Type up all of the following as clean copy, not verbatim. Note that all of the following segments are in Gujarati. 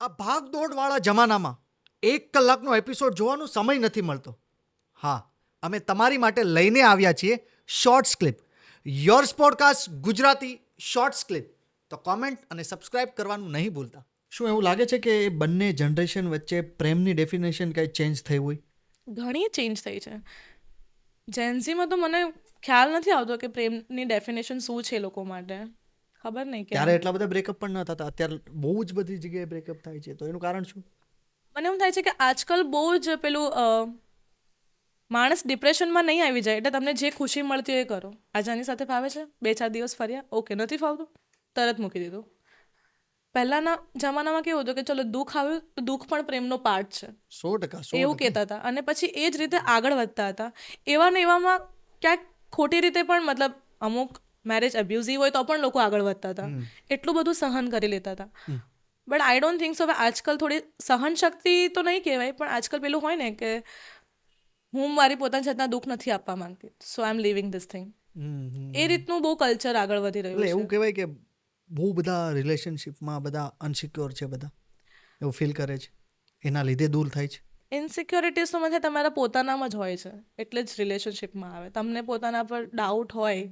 આ ભાગદોડવાળા જમાનામાં 1 કલાકનો એપિસોડ જોવાનો સમય નથી મળતો. હા, અમે તમારી માટે લઈને આવ્યા છીએ shorts clip. Yours podcast Gujarati shorts clip. તો કોમેન્ટ અને સબસ્ક્રાઇબ કરવાનું નહીં ભૂલતા. શું એવું લાગે છે કે એ બંને જનરેશન વચ્ચે પ્રેમની ડેફિનેશન કંઈ ચેન્જ થઈ હોય? ઘણી ચેન્જ થઈ છે. જેન્ઝીમાં તો મને ખ્યાલ નથી આવતો કે પ્રેમની ડેફિનેશન શું છે એ લોકો માટે. ખબર નહીં કે ત્યારે એટલા બધા બ્રેકઅપ પણ ન થતા. અત્યારે બહુ જ બધી જગ્યાએ બ્રેકઅપ થાય છે. તો એનું કારણ શું? મને એવું થાય છે કે આજકાલ બહુ જ પેલું માણસ ડિપ્રેશનમાં નહીં આવી જાય એટલે તમને જે ખુશી મળતી હોય એ કરો. આજે આની સાથે ફાવે છે, 2-4 દિવસ ફર્યા, ઓકે, નથી ફાવતું, તરત મૂકી દીધું. પહેલાંના જમાનામાં કેવું હતું કે ચલો દુઃખ આવ્યું તો દુઃખ પણ પ્રેમનો પાર્ટ છે 100%. એવું કહેતા હતા અને પછી એ જ રીતે આગળ વધતા હતા. એવા ને એવામાં ક્યાંક ખોટી રીતે પણ મતલબ અમુક મેરેજ અબ્યુઝિવ હોય તો પણ લોકો આગળ વધતા હતા. એટલું બધું સહન કરી લેતા હતા. But I don't think so. હવે આજકાલ થોડી સહન શક્તિ તો નહીં કહેવાય પણ આજકાલ પેલું હોય ને કે હું મારી પોતાની જાતના દુઃખ નથી આપવા માંગતી, સો આઈ એમ લિવિંગ ધીસ થિંગ. એ રીતનું બહુ કલ્ચર આગળ વધી એટલે રહ્યું એવું છે. કહેવાય કે બહુ બધા રિલેશનશિપમાં બધા અનસિક્યોર છે, બધા એવું ફીલ કરે છે, એના લીધે દૂર થાય છે. ઇન્સિક્યોરિટીઝ તો મને તમારા પોતાનામાં જ હોય છે એટલે જ રિલેશનશિપમાં આવે. તમને પોતાના પર ડાઉટ હોય,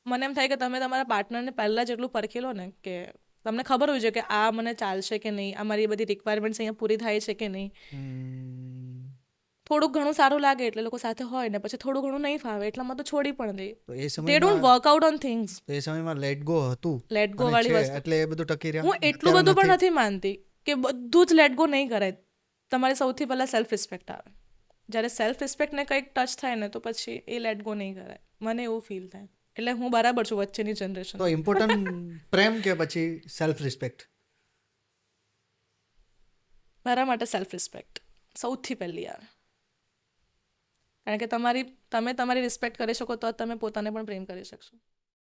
મને એમ થાય કે તમે તમારા પાર્ટનરને પહેલાં જેટલું પરખી લો ને કે તમને ખબર હોય છે કે આ મને ચાલશે કે નહીં, આ મારી બધી રિક્વાયરમેન્ટ્સ અહીંયા પૂરી થાય છે કે નહીં. થોડુંક ઘણું સારું લાગે એટલે લોકો સાથે હોય ને પછી થોડું ઘણું નહીં ફાવે એટલામાં તો છોડી પણ દે. તો એ દે સમયમાં don't work out on things. તો એ સમયમાં લેટ ગો હતું લેટ ગો અને વાળી છે, વસ્તુ એટલે એ બધું ટકી રહ્યા. હું એટલું બધું પણ નથી માનતી કે બધું જ લેટ ગો નહીં કરાય. તમારે સૌથી પહેલાં સેલ્ફ રિસ્પેક્ટ આવે. જ્યારે સેલ્ફ રિસ્પેક્ટને કંઈક ટચ થાય ને તો પછી એ લેટ ગો નહીં કરાય. મને એવું ફીલ થાય. એટલે હું બરાબર છું વચ્ચેની જનરેશન. તો ઇમ્પોર્ટન્ટ પ્રેમ કે પછી સેલ્ફ રિસ્પેક્ટ? મારા માટે સેલ્ફ રિસ્પેક્ટ સૌથી પહેલી આવે. કારણ કે તમે તમારી રિસ્પેક્ટ કરી શકો તો જ તમે પોતાને પણ પ્રેમ કરી શકશો.